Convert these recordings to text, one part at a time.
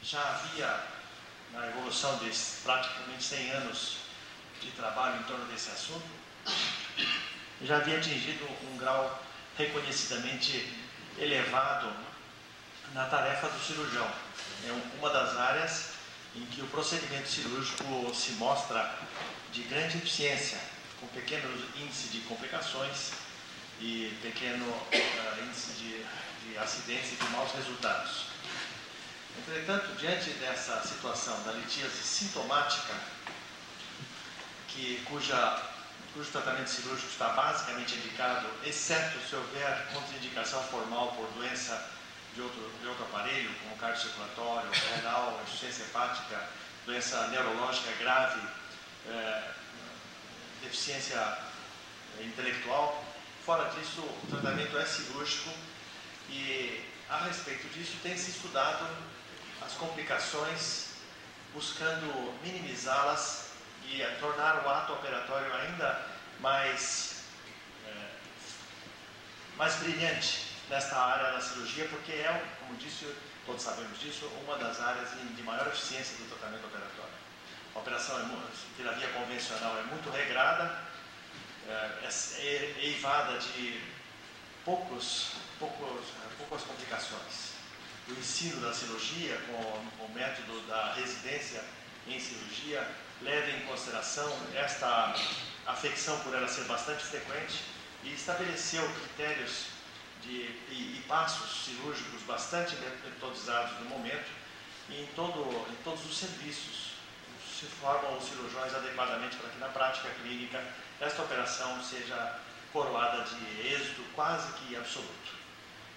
já havia, na evolução de praticamente 100 anos de trabalho em torno desse assunto, já havia atingido um grau reconhecidamente elevado na tarefa do cirurgião. É uma das áreas em que o procedimento cirúrgico se mostra de grande eficiência, com pequeno índice de complicações e pequeno índice de acidentes e de maus resultados. Entretanto, diante dessa situação da litíase sintomática, cujo tratamento cirúrgico está basicamente indicado, exceto se houver contraindicação formal por doença de outro aparelho, como cardiocirculatório, renal, insuficiência hepática, doença neurológica grave, deficiência intelectual. Fora disso, o tratamento é cirúrgico e, a respeito disso, tem se estudado as complicações, buscando minimizá-las e tornar o ato operatório ainda mais brilhante nesta área da cirurgia, porque é, como disse, todos sabemos disso, uma das áreas de maior eficiência do tratamento operatório. A operação pela via convencional é muito regrada, é eivada de poucas complicações. O ensino da cirurgia, com o método da residência em cirurgia, leva em consideração esta afecção por ela ser bastante frequente e estabeleceu critérios e passos cirúrgicos bastante metodizados no momento, e em todos os serviços se formam os cirurgiões adequadamente para que na prática clínica esta operação seja coroada de êxito quase que absoluto.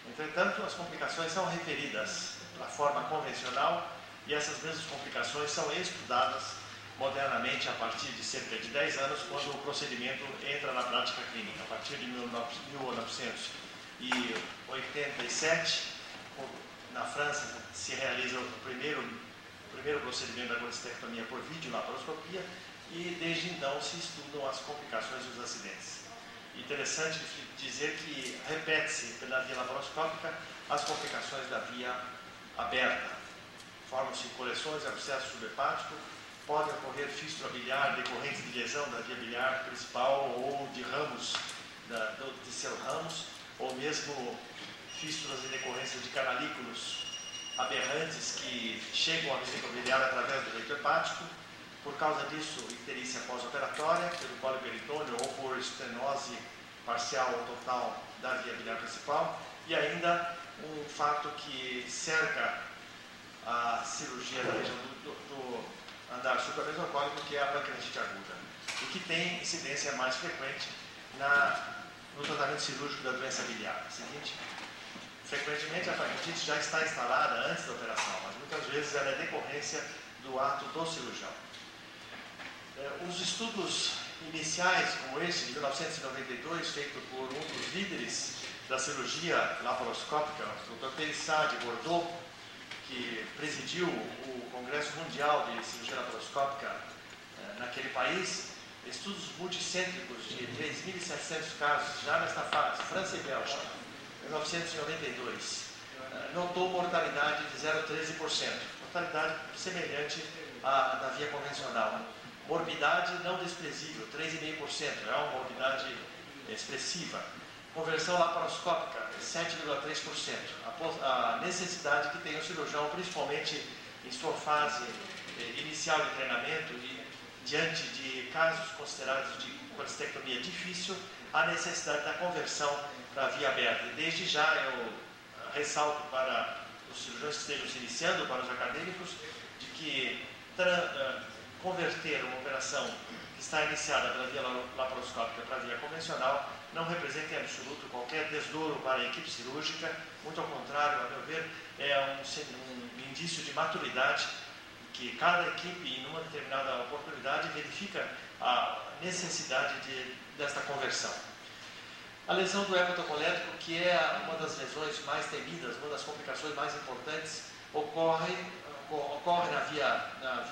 Entretanto, as complicações são referidas da forma convencional e essas mesmas complicações são estudadas modernamente a partir de cerca de 10 anos, quando o procedimento entra na prática clínica. A partir de 1987, na França, se realiza o primeiro procedimento da colecistectomia por videolaparoscopia e desde então se estudam as complicações dos acidentes. Interessante dizer que repete-se pela via laparoscópica as complicações da via aberta. Formam-se coleções, abscesso subhepático, pode ocorrer fístula biliar decorrente de lesão da via biliar principal ou de ramos, de seus ramos, ou mesmo fístulas em decorrência de canalículos aberrantes que chegam à vesícula biliar através do leito hepático. Por causa disso, icterícia pós-operatória, pelo coliperitônio ou por estenose parcial ou total da via biliar principal, e ainda um fato que cerca a cirurgia da região do andar supramenocólico, que é a pancreatite aguda, o que tem incidência mais frequente no tratamento cirúrgico da doença biliar. Seguinte, frequentemente a pancreatite já está instalada antes da operação, mas muitas vezes ela é decorrência do ato do cirurgião. Os estudos iniciais, como esse de 1992, feito por um dos líderes da cirurgia laparoscópica, o Dr. Périssat de Bordeaux, que presidiu o Congresso Mundial de Cirurgia Laparoscópica naquele país, estudos multicêntricos de 3.700 casos, já nesta fase, França e Bélgica, em 1992, notou mortalidade de 0,13%, mortalidade semelhante à da via convencional. Morbidade não desprezível, 3,5%, é uma morbidade expressiva. Conversão laparoscópica, 7,3%. A necessidade que tem o cirurgião, principalmente em sua fase inicial de treinamento e diante de casos considerados de colecistectomia difícil, a necessidade da conversão para a via aberta. E desde já eu ressalto para os cirurgiões que estejam se iniciando, para os acadêmicos, de que converter uma operação que está iniciada pela via laparoscópica para a via convencional não representa em absoluto qualquer desdouro para a equipe cirúrgica, muito ao contrário, a meu ver, é um indício de maturidade que cada equipe, em uma determinada oportunidade, verifica a necessidade desta conversão. A lesão do hepatocolético, que é uma das lesões mais temidas, uma das complicações mais importantes, ocorre na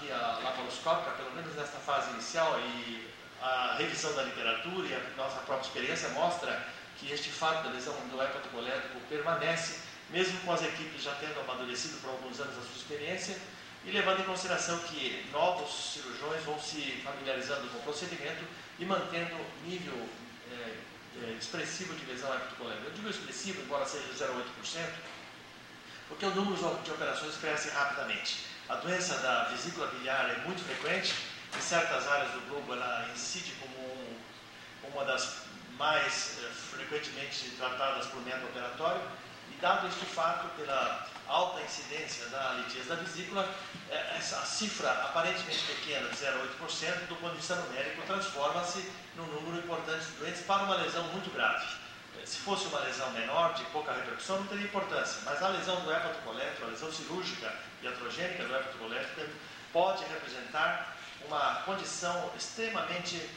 via laparoscópica, pelo menos nesta fase inicial, e a revisão da literatura e a nossa própria experiência mostra que este fato da lesão do hepatocolético permanece mesmo com as equipes já tendo amadurecido por alguns anos a sua experiência e levando em consideração que novos cirurgiões vão se familiarizando com o procedimento e mantendo nível expressivo de lesão hepatocolérica. Eu digo expressivo, embora seja 0,8%, porque o número de operações cresce rapidamente. A doença da vesícula biliar é muito frequente, em certas áreas do globo ela incide como uma das mais frequentemente tratadas por método operatório, e dado este fato, pela alta incidência da litíase da vesícula, a cifra aparentemente pequena de 0,8%, do ponto de vista numérico, transforma-se num número importante de doentes para uma lesão muito grave. Se fosse uma lesão menor, de pouca repercussão, não teria importância, mas a lesão do hepatocolético, a lesão cirúrgica iatrogênica do hepatocolético, pode representar uma condição extremamente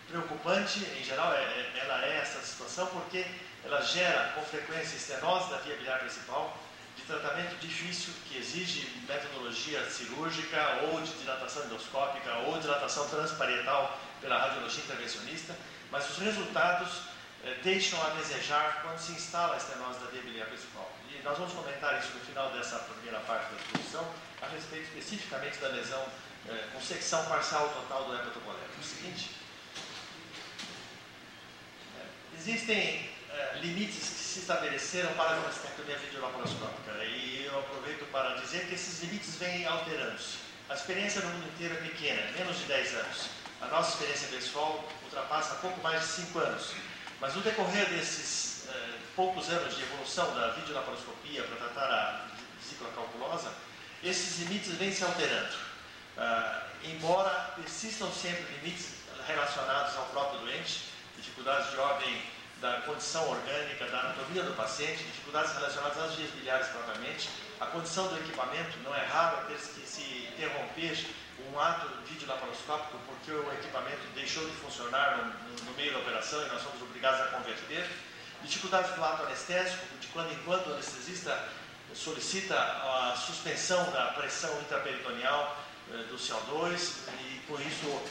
preocupante. Em geral, ela é essa situação porque ela gera com frequência estenose da via biliar principal, de tratamento difícil, que exige metodologia cirúrgica ou de dilatação endoscópica ou dilatação transparietal pela radiologia intervencionista, mas os resultados deixam a desejar quando se instala a estenose da via biliar principal. E nós vamos comentar isso no final dessa primeira parte da exposição, a respeito especificamente da lesão com secção parcial total do hepatocolético. O seguinte, existem limites que se estabeleceram para a mastectomia videolaparoscópica, e eu aproveito para dizer que esses limites vêm alterando-se. A experiência no mundo inteiro é pequena, menos de 10 anos. A nossa experiência pessoal ultrapassa pouco mais de 5 anos. Mas no decorrer desses poucos anos de evolução da videolaparoscopia para tratar a vesícula calculosa, esses limites vêm se alterando. Embora persistam sempre limites relacionados ao próprio doente, dificuldades de ordem da condição orgânica, da anatomia do paciente, dificuldades relacionadas às vias biliares propriamente, a condição do equipamento, não é raro ter que se interromper um ato videolaparoscópico porque o equipamento deixou de funcionar no meio da operação e nós somos obrigados a converter, dificuldades do ato anestésico, de quando em quando o anestesista solicita a suspensão da pressão intraperitoneal do CO2 e com isso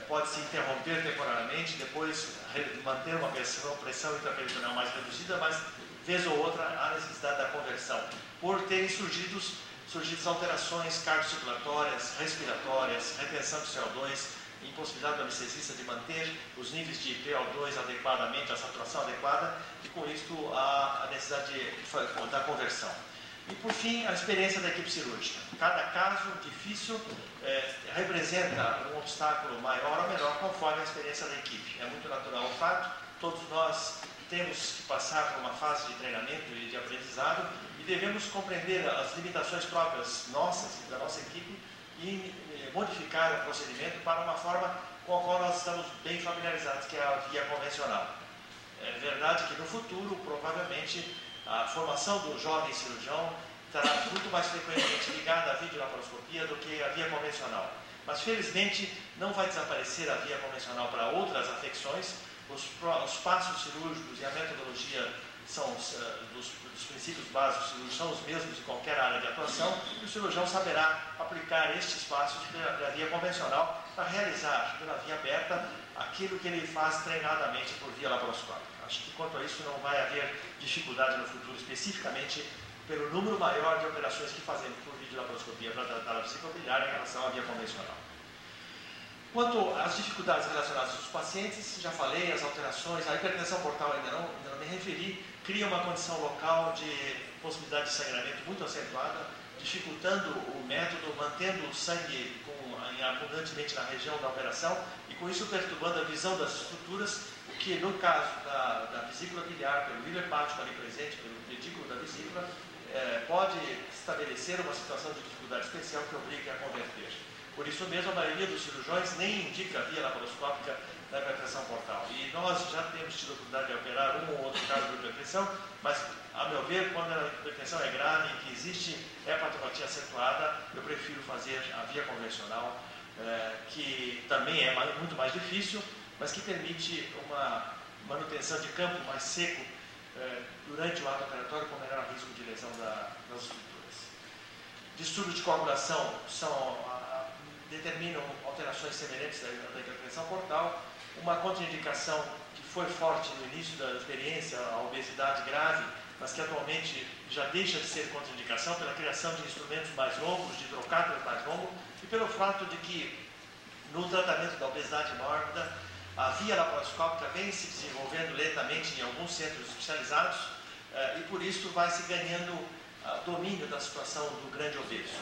pode-se interromper temporariamente, depois manter uma pressão intraperitoneal mais reduzida, mas vez ou outra há necessidade da conversão, por terem surgido alterações cardiocirculatórias, respiratórias, retenção de CO2, impossibilidade do anestesista de manter os níveis de PO2 adequadamente, a saturação adequada, e com isso a necessidade da conversão. E por fim, a experiência da equipe cirúrgica. Cada caso difícil representa um obstáculo maior ou menor conforme a experiência da equipe. É muito natural o fato, todos nós temos que passar por uma fase de treinamento e de aprendizado e devemos compreender as limitações próprias nossas e da nossa equipe e modificar o procedimento para uma forma com a qual nós estamos bem familiarizados, que é a via convencional. É verdade que no futuro, provavelmente, a formação do jovem cirurgião estará muito mais frequentemente ligada à videolaparoscopia do que a via convencional. Mas, felizmente, não vai desaparecer a via convencional para outras afecções. Os passos cirúrgicos e a metodologia são dos princípios básicos cirúrgicos são os mesmos em qualquer área de atuação, e o cirurgião saberá aplicar estes passos da via convencional para realizar pela via aberta aquilo que ele faz treinadamente por via laparoscópica. Acho que quanto a isso não vai haver dificuldade no futuro, especificamente pelo número maior de operações que fazemos por videolaparoscopia para tratar a vesícula biliar em relação à via convencional. Quanto às dificuldades relacionadas aos pacientes, já falei, as alterações, a hipertensão portal ainda não me referi, cria uma condição local de possibilidade de sangramento muito acentuada, dificultando o método, mantendo o sangue abundantemente na região da operação e com isso perturbando a visão das estruturas, o que no caso da vesícula biliar, pelo vilho hepático ali presente, pelo pedículo da vesícula, pode estabelecer uma situação de dificuldade especial que obrigue a converter. Por isso mesmo, a maioria dos cirurgiões nem indica a via laparoscópica da hipertensão portal. E nós já temos tido a oportunidade de operar um ou outro caso de hipertensão, mas, a meu ver, quando a hipertensão é grave e que existe hepatopatia acentuada, eu prefiro fazer a via convencional, que também é muito mais difícil, mas que permite uma manutenção de campo mais seco durante o ato operatório com menor risco de lesão das estruturas. Distúrbios de coagulação determinam alterações semelhantes da hipertensão portal. Uma contraindicação que foi forte no início da experiência, a obesidade grave, mas que atualmente já deixa de ser contraindicação pela criação de instrumentos mais longos, de trocáter mais longo, e pelo fato de que no tratamento da obesidade mórbida, a via laparoscópica vem se desenvolvendo lentamente em alguns centros especializados, e por isso vai se ganhando domínio da situação do grande obeso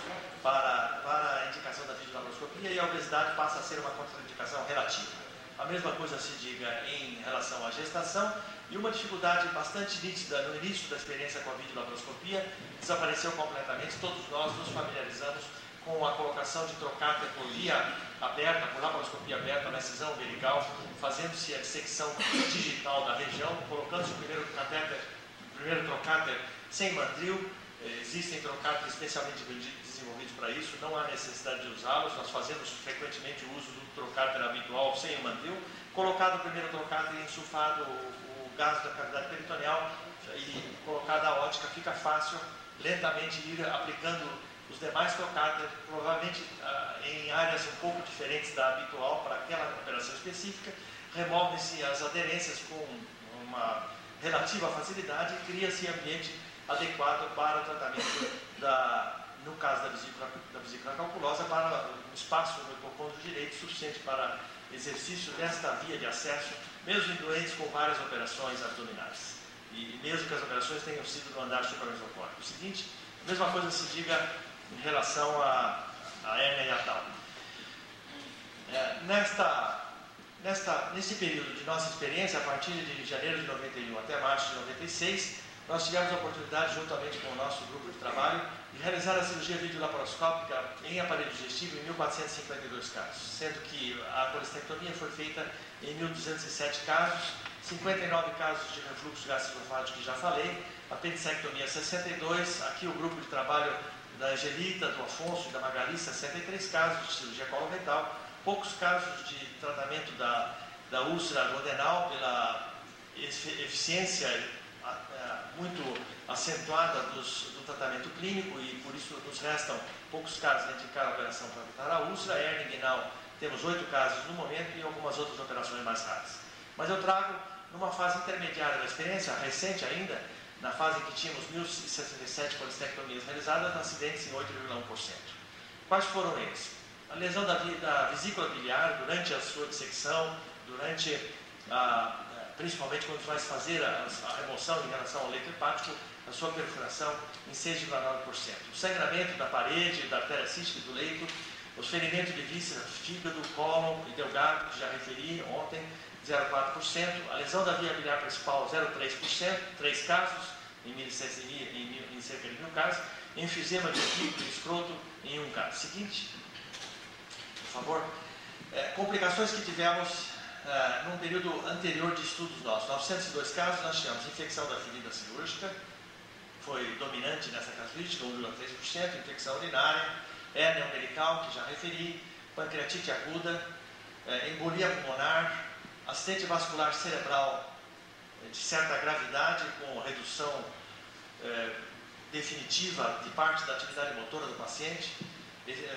para a indicação da videolaparoscopia, e a obesidade passa a ser uma contraindicação relativa. A mesma coisa se diga em relação à gestação, e uma dificuldade bastante nítida no início da experiência com a videolaparoscopia desapareceu completamente. Todos nós nos familiarizamos com a colocação de trocáter por via aberta, por laparoscopia aberta na incisão umbilical, fazendo-se a dissecção digital da região, colocando-se o primeiro trocáter sem mandril. Existem trocáteres especialmente desenvolvidos para isso, não há necessidade de usá-los. Nós fazemos frequentemente o uso do trocáter habitual sem o mandril. Colocado o primeiro trocáter e insufado o gás da cavidade peritoneal e colocada a ótica, fica fácil lentamente ir aplicando os demais trocáteres, provavelmente em áreas um pouco diferentes da habitual para aquela operação específica. Removem-se as aderências com uma relativa facilidade e cria-se ambiente adequado para o tratamento no caso da vesícula calculosa, para um espaço no hipocôndrio direito suficiente para exercício desta via de acesso, mesmo em doentes com várias operações abdominais, e mesmo que as operações tenham sido no andar supramenopórtico. O seguinte, a mesma coisa se diga em relação à hérnia hiatal. Nesse período de nossa experiência, a partir de janeiro de 91 até março de 96, nós tivemos a oportunidade, juntamente com o nosso grupo de trabalho, de realizar a cirurgia videolaparoscópica em aparelho digestivo em 1.452 casos, sendo que a colestectomia foi feita em 1.207 casos, 59 casos de refluxo gastroesofágico que já falei, apendicectomia 62, aqui o grupo de trabalho da Angelita, do Afonso e da Magali, 63 casos de cirurgia coloretal, poucos casos de tratamento da úlcera duodenal pela eficiência muito acentuada do tratamento clínico, e por isso nos restam poucos casos a indicar a operação para tratar a úlcera. Hernia inguinal, temos 8 casos no momento e algumas outras operações mais raras. Mas eu trago numa fase intermediária da experiência, recente ainda, na fase em que tínhamos 1.067 colestectomias realizadas, acidentes em 8,1%. Quais foram eles? A lesão da vesícula biliar durante a sua dissecção, principalmente quando vai se fazer a remoção em relação ao leito hepático, a sua perfuração em 6,9%. O sangramento da parede, da artéria cística do leito, os ferimentos de víscera, fígado, cólon e delgado, que já referi ontem, 0,4%. A lesão da via biliar principal, 0,3%, 3 casos, em cerca de 1.000 casos. Enfisema de fígado e escroto, em 1 caso. Seguinte, por favor. Complicações que tivemos num período anterior de estudos nossos. 902 casos, nós tivemos infecção da ferida cirúrgica, foi dominante nessa casuística, 1,3%, infecção urinária, hérnia umbilical, que já referi, pancreatite aguda, embolia pulmonar, acidente vascular cerebral de certa gravidade, com redução definitiva de parte da atividade motora do paciente,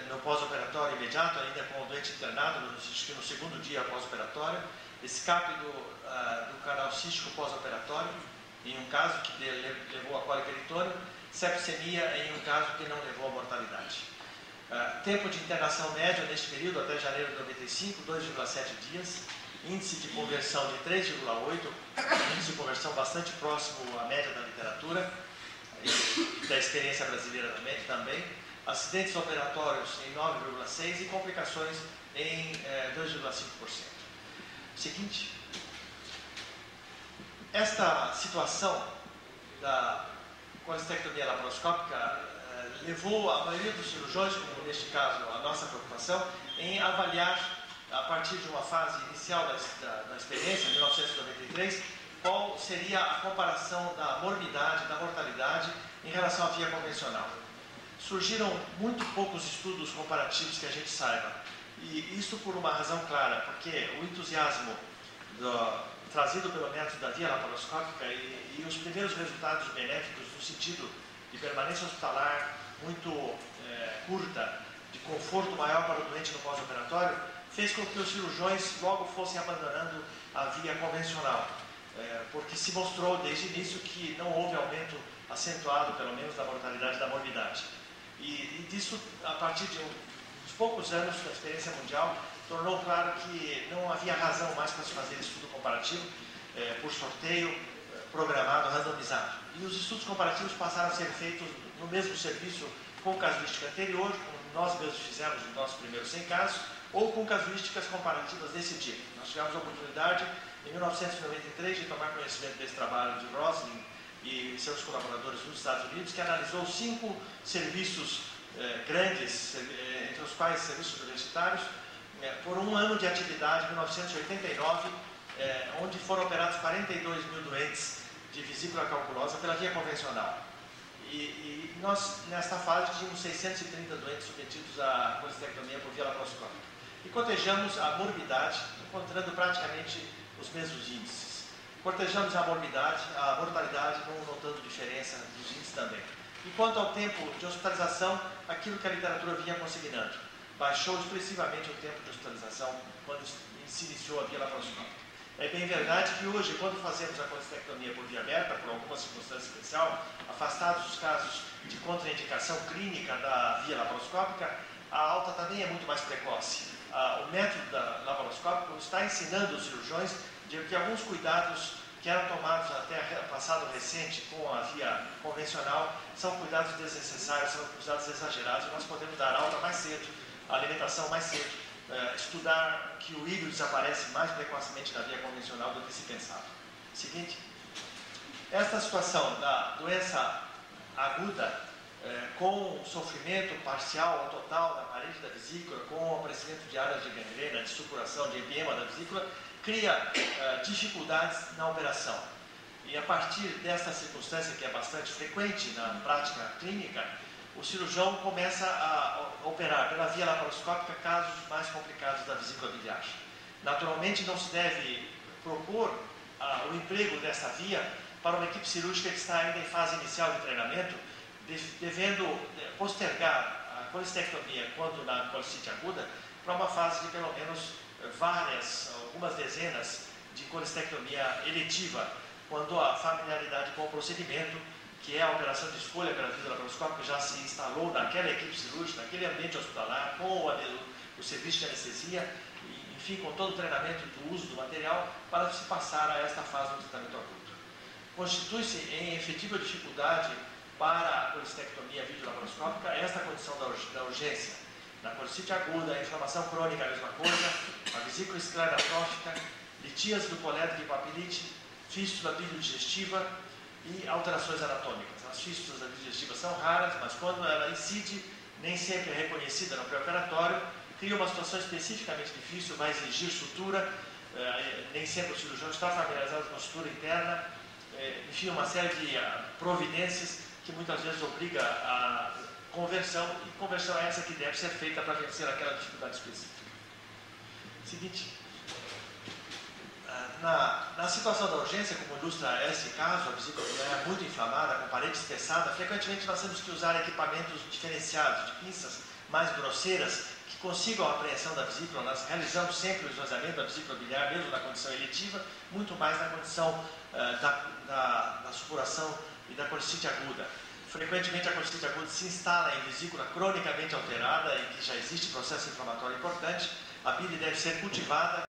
no pós-operatório imediato, ainda com o doente internado, no segundo dia pós-operatório, escape do canal cístico pós-operatório, em um caso que levou a cólica eritônica, sepsemia em um caso que não levou à mortalidade. Tempo de internação médio neste período, até janeiro de 95, 2,7 dias, índice de conversão de 3,8, índice de conversão bastante próximo à média da literatura, e da experiência brasileira também. Acidentes operatórios em 9,6% e complicações em 2,5%. Seguinte, esta situação da colestectomia laparoscópica levou a maioria dos cirurgiões, como neste caso a nossa preocupação, em avaliar, a partir de uma fase inicial da experiência, em 1993, qual seria a comparação da morbidade, da mortalidade em relação à via convencional. Surgiram muito poucos estudos comparativos que a gente saiba, e isso por uma razão clara, porque o entusiasmo trazido pelo método da via laparoscópica e os primeiros resultados benéficos no sentido de permanência hospitalar muito curta, de conforto maior para o doente no pós-operatório, fez com que os cirurgiões logo fossem abandonando a via convencional. porque se mostrou desde o início que não houve aumento acentuado, pelo menos, da mortalidade e da morbidade. E disso, a partir de uns poucos anos da experiência mundial, tornou claro que não havia razão mais para se fazer estudo comparativo por sorteio programado, randomizado. E os estudos comparativos passaram a ser feitos no mesmo serviço com casuística anterior, como nós mesmos fizemos nos nossos primeiros 100 casos, ou com casuísticas comparativas desse tipo. Nós tivemos a oportunidade, em 1993, de tomar conhecimento desse trabalho de Roslin e seus colaboradores nos Estados Unidos, que analisou 5 serviços grandes, entre os quais serviços universitários, por um ano de atividade, em 1989, onde foram operados 42 mil doentes de vesícula calculosa pela via convencional. E nós, nesta fase, tínhamos 630 doentes submetidos à colestectomia por via laparoscópica. E cotejamos a morbidade, encontrando praticamente os mesmos índices. Cotejamos a morbidade, a mortalidade, não notando diferença dos índices também. E quanto ao tempo de hospitalização, aquilo que a literatura vinha consignando. Baixou expressivamente o tempo de hospitalização quando se iniciou a via laparoscópica. É bem verdade que hoje, quando fazemos a colestectomia por via aberta, por alguma circunstância especial, afastados os casos de contraindicação clínica da via laparoscópica, a alta também é muito mais precoce. O método laparoscópico está ensinando os cirurgiões de que alguns cuidados que eram tomados até passado recente com a via convencional são cuidados desnecessários, são cuidados exagerados, e nós podemos dar alta mais cedo, a alimentação mais cedo, estudar que o hígado desaparece mais precocemente na via convencional do que se pensava. Seguinte, esta situação da doença aguda, com sofrimento parcial ou total na parede da vesícula, com o aparecimento de áreas de gangrena, de supuração, de edema da vesícula, cria dificuldades na operação. E a partir desta circunstância, que é bastante frequente na prática clínica, o cirurgião começa a operar pela via laparoscópica casos mais complicados da vesícula biliar. Naturalmente, não se deve propor o emprego dessa via para uma equipe cirúrgica que está ainda em fase inicial de treinamento, devendo postergar a colestectomia quando na colecite aguda para uma fase de pelo menos algumas dezenas de colestectomia eletiva, quando a familiaridade com o procedimento, que é a operação de escolha pela via laparoscópica, já se instalou naquela equipe cirúrgica, naquele ambiente hospitalar, com o serviço de anestesia, e, enfim, com todo o treinamento do uso do material, para se passar a esta fase do tratamento agudo. Constitui-se em efetiva dificuldade para a colestectomia videolaparoscópica esta condição da urgência. Na colecite aguda, a inflamação crônica é a mesma coisa, a vesícula esclerótica, litíase do colédoco e papilite, fístula biliodigestiva e alterações anatômicas. As fístulas da biliodigestiva são raras, mas quando ela incide, nem sempre é reconhecida no pré-operatório, cria uma situação especificamente difícil, vai exigir sutura, nem sempre o cirurgião está familiarizado com a sutura interna, enfim, uma série de providências que muitas vezes obriga a conversão, e conversão é essa que deve ser feita para vencer aquela dificuldade específica. Seguinte, na situação da urgência, como ilustra esse caso, a vesícula biliar muito inflamada, com parede espessada, frequentemente nós temos que usar equipamentos diferenciados, de pinças mais grosseiras, que consigam a apreensão da vesícula. Nós realizamos sempre o esvaziamento da vesícula biliar, mesmo na condição eletiva, muito mais na condição da supuração e da colecite aguda. Frequentemente a colecite aguda se instala em vesícula cronicamente alterada, em que já existe processo inflamatório importante. A bile deve ser cultivada